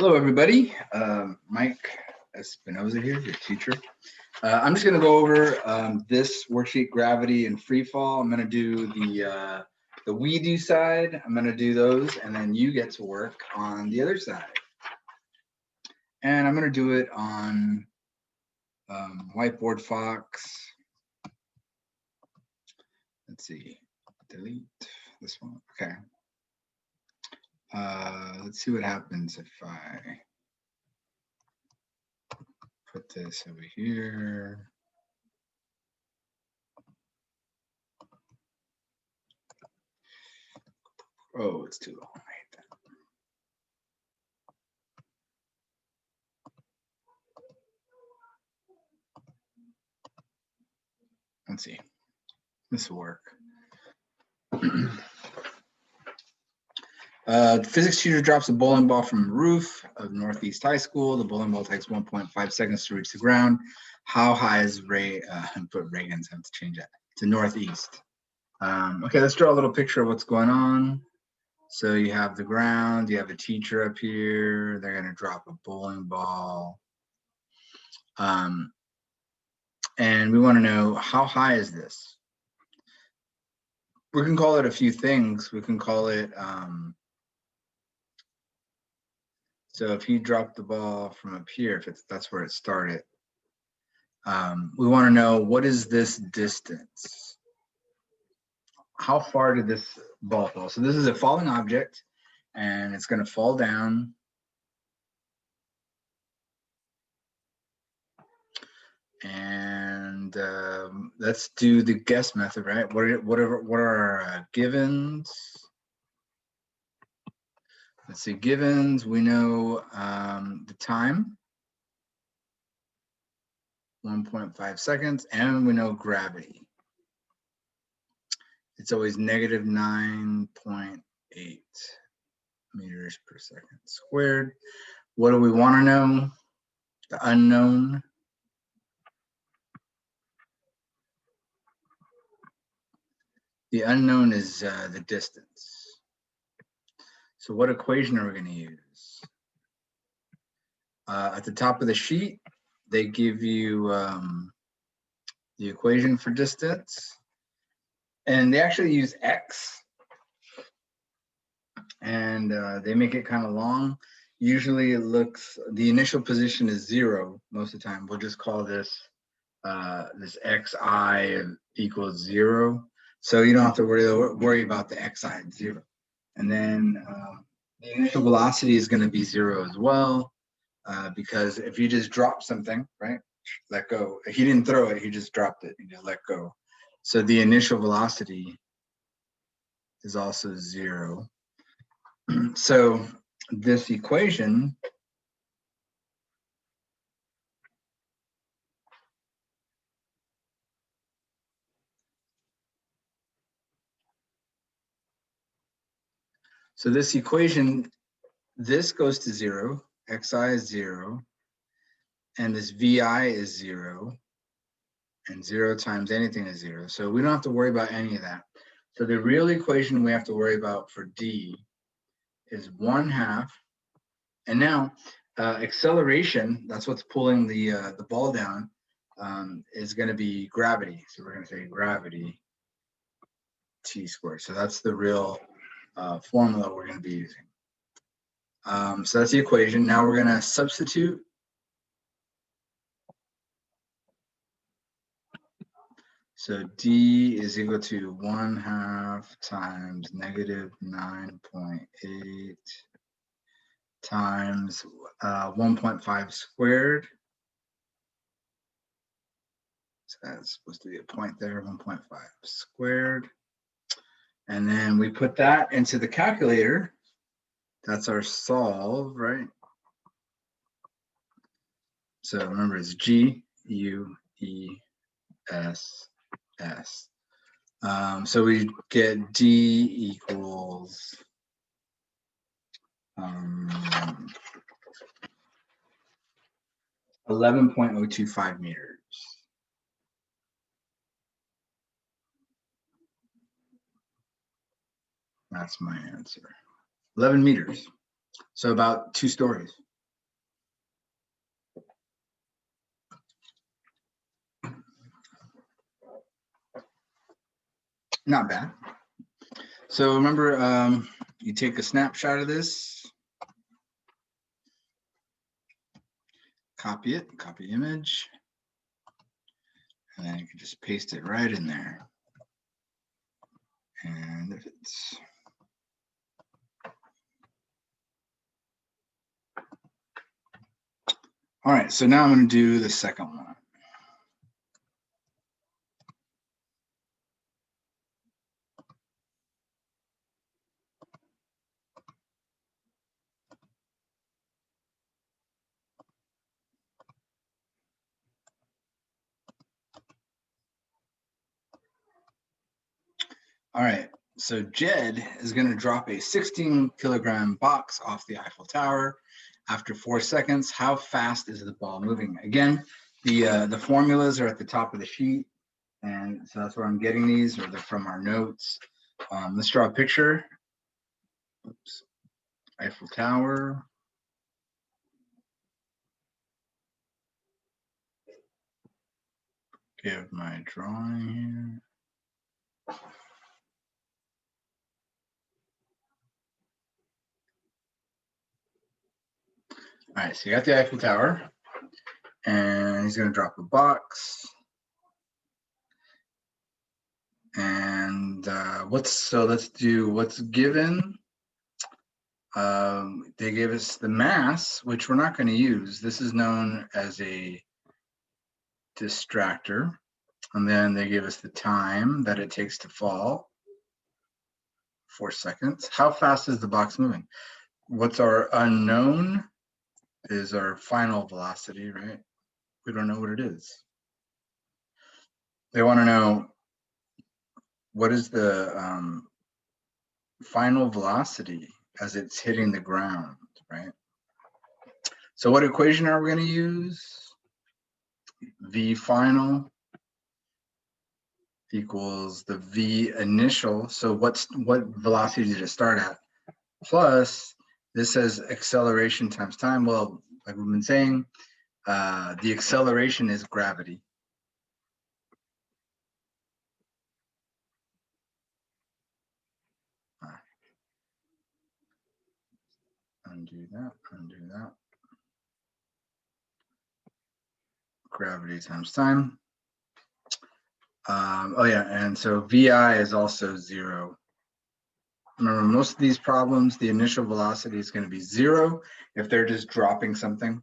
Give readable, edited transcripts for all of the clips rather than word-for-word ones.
Hello, everybody. Mike Espinoza here, your teacher. I'm just going to go over this worksheet, gravity and free fall. I'm going to do the we do side. I'm going to do those, and then you get to work on the other side. And I'm going to do it on Whiteboard Fox. Let's see, delete this one. Okay. Let's see what happens if I put this over here. Oh, it's too long. I hate that. Let's see. This will work. The physics teacher drops a bowling ball from the roof of Northeast High School. The bowling ball takes 1.5 seconds to reach the ground. How high is Ray? Put Reagan's, I have to change that to Northeast. Okay, let's draw a little picture of what's going on. So you have the ground, you have a teacher up here. They're going to drop a bowling ball. And we want to know, how high is this? We can call it a few things. We can call it, so if he dropped the ball from up here, if that's where it started, we want to know, what is this distance? How far did this ball fall? So this is a falling object, and it's going to fall down. And let's do the guess method, right? What are our givens? Let's see, givens. We know the time, 1.5 seconds, and we know gravity. It's always negative 9.8 meters per second squared. What do we want to know? The unknown. The unknown is the distance. So what equation are we going to use? At the top of the sheet, they give you the equation for distance. And they actually use x. And they make it kind of long. Usually it looks, the initial position is 0 most of the time. We'll just call this this xi equals 0. So you don't have to worry about the xi at 0. And then the initial velocity is going to be 0 as well, because if you just drop something, right, let go. He didn't throw it, he just dropped it, he just let go. So the initial velocity is also 0. So this equation this goes to 0, xi is 0, and this vi is 0, and 0 times anything is 0. So we don't have to worry about any of that. So the real equation we have to worry about for d is 1/2. And now acceleration, that's what's pulling the ball down, is going to be gravity. So we're going to say gravity t squared. So that's the real formula we're going to be using. So that's the equation. Now we're going to substitute. So d is equal to 1/2 times negative 9.8 times 1.5 squared. So that's supposed to be a point there, 1.5 squared. And then we put that into the calculator. That's our solve, right? So remember, it's G-U-E-S-S. So we get D equals 11.025 meters. That's my answer. 11 meters. So about 2 stories. Not bad. So remember, you take a snapshot of this, copy it, copy image, and then you can just paste it right in there. And if it's all right, so now I'm going to do the second one. All right, so Jed is going to drop a 16-kilogram box off the Eiffel Tower. After 4 seconds, how fast is the ball moving? Again, the formulas are at the top of the sheet, and so that's where I'm getting these, or they're from our notes. Let's draw a picture. Oops. Eiffel Tower. Give my drawing here. All right, so you got the Eiffel Tower, and he's going to drop a box. And let's do what's given. They gave us the mass, which we're not going to use. This is known as a distractor. And then they give us the time that it takes to fall, 4 seconds. How fast is the box moving? What's our unknown is our final velocity, right? We don't know what it is. They want to know what is the final velocity as it's hitting the ground, right? So what equation are we going to use? V final equals the V initial. So what velocity did it start at? Plus, this says acceleration times time. Well, like we've been saying, the acceleration is gravity. Undo that, undo that. Gravity times time. Oh yeah, and so VI is also 0. Remember, most of these problems, the initial velocity is going to be 0 if they're just dropping something.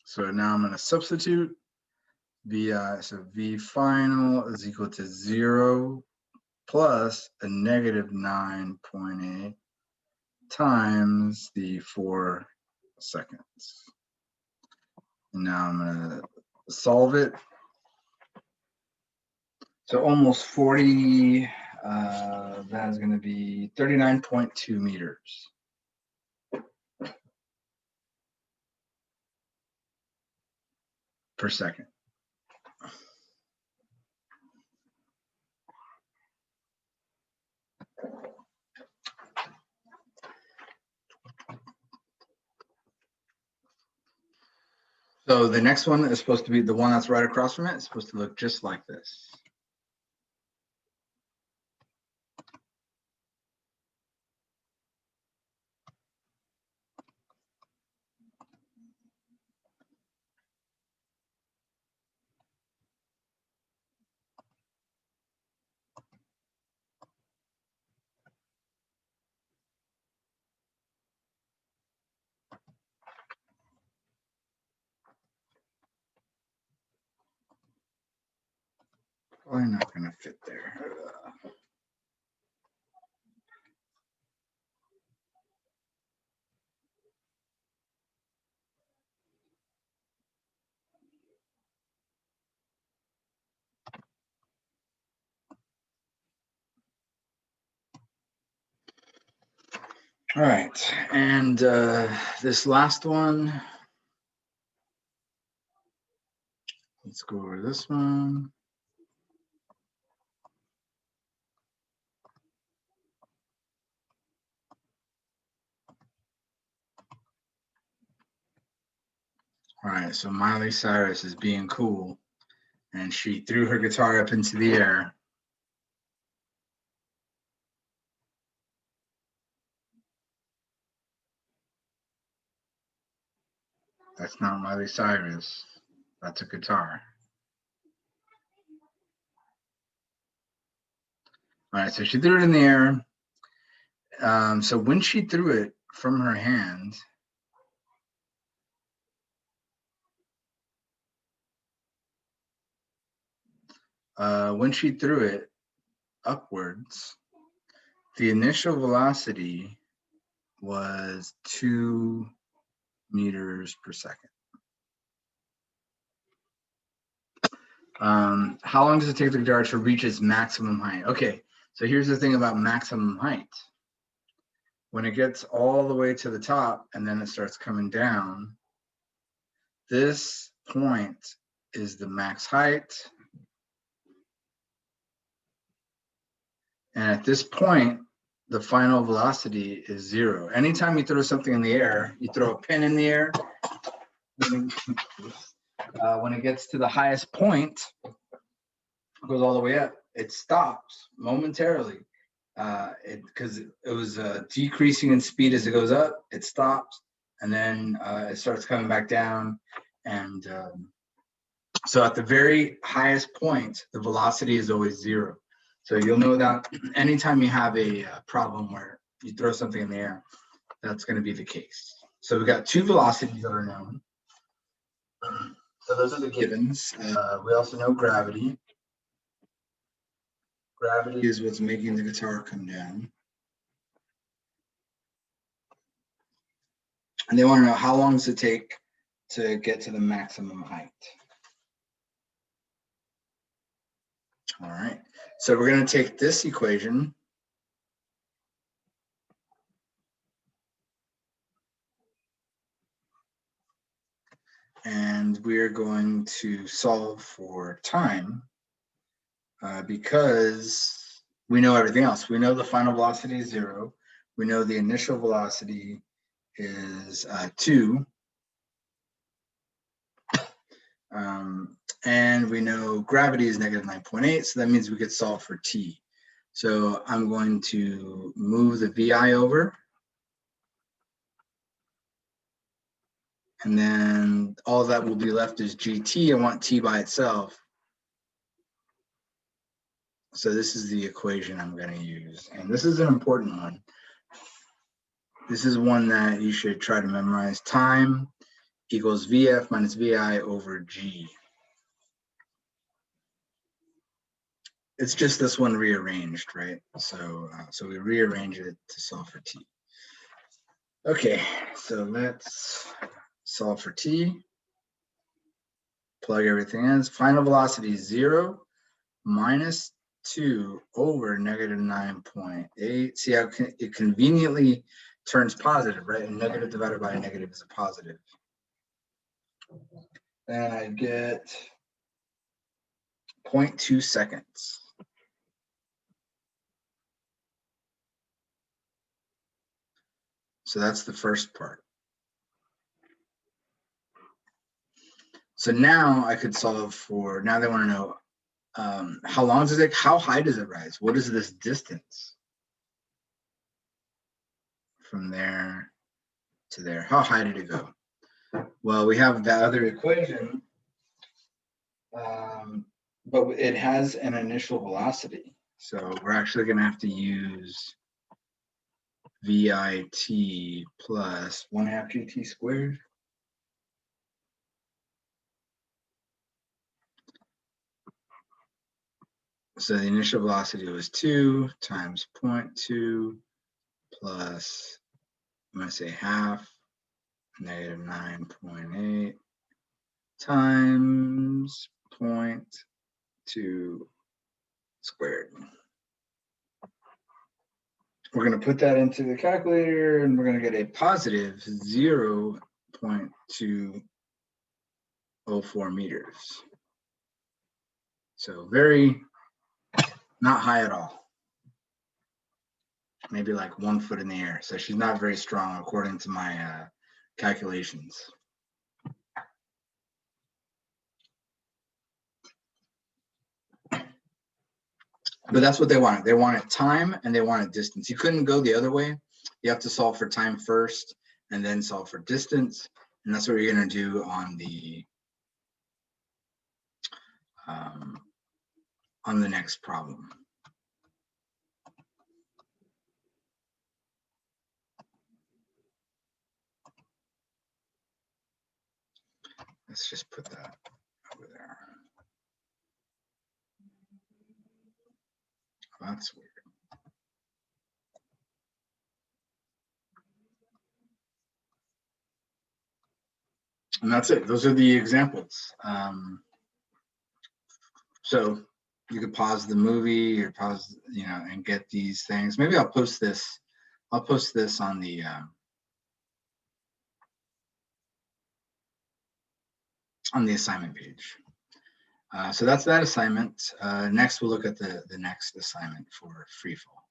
So now I'm going to substitute VI, so V final is equal to 0 plus a negative 9.8 times the 4 seconds. And now I'm going to solve it. So almost 40, that is going to be 39.2 meters per second. So the next one is supposed to be the one that's right across from it. It's supposed to look just like this. Probably not going to fit there. All right, and this last one, let's go over this one. All right, so Miley Cyrus is being cool, and she threw her guitar up into the air. That's not Miley Cyrus. That's a guitar. All right, so she threw it in the air. So when she threw it from her hand, when she threw it upwards, the initial velocity was 2 meters per second. How long does it take the guitar to reach its maximum height? Okay, so here's the thing about maximum height. When it gets all the way to the top and then it starts coming down, this point is the max height. And at this point, the final velocity is 0. Anytime you throw something in the air, you throw a pin in the air, when it gets to the highest point, it goes all the way up, it stops momentarily. Because it was decreasing in speed as it goes up, it stops, and then it starts coming back down. And so at the very highest point, the velocity is always 0. So you'll know that anytime you have a problem where you throw something in the air, that's going to be the case. So we've got 2 velocities that are known. So those are the givens. We also know gravity. Gravity is what's making the guitar come down. And they want to know how long does it take to get to the maximum height. All right, so we're going to take this equation and we're going to solve for time because we know everything else. We know the final velocity is 0. We know the initial velocity is 2. And we know gravity is negative 9.8, so that means we could solve for t. So I'm going to move the VI over. And then all that will be left is GT. I want t by itself. So this is the equation I'm going to use. And this is an important one. This is one that you should try to memorize. Time equals VF minus VI over G. It's just this one rearranged, right? So we rearrange it to solve for t. Okay, so let's solve for t. Plug everything in. Final velocity is 0 minus 2 over negative 9.8. See how it conveniently turns positive, right? And negative divided by a negative is a positive. And I get 0.2 seconds. So that's the first part. So now I could solve for, now they want to know how long does it, how high does it rise? What is this distance from there to there? How high did it go? Well, we have the other equation, but it has an initial velocity. So we're actually going to have to use VIT plus 1/2 GT squared. So the initial velocity was 2 times 0.2 plus, I'm going to say half, negative 9.8 times 0.2 squared. We're going to put that into the calculator and we're going to get a positive 0.204 meters. So very not high at all. Maybe like 1 foot in the air. So she's not very strong according to my calculations. But that's what they wanted. They wanted time and they wanted distance. You couldn't go the other way. You have to solve for time first and then solve for distance. And that's what you're going to do on the next problem. Let's just put that over there. That's weird. And that's it. Those are the examples. So you could pause the movie or pause, and get these things. Maybe I'll post this. I'll post this on the assignment page. So that's that assignment. Next, we'll look at the next assignment for free fall.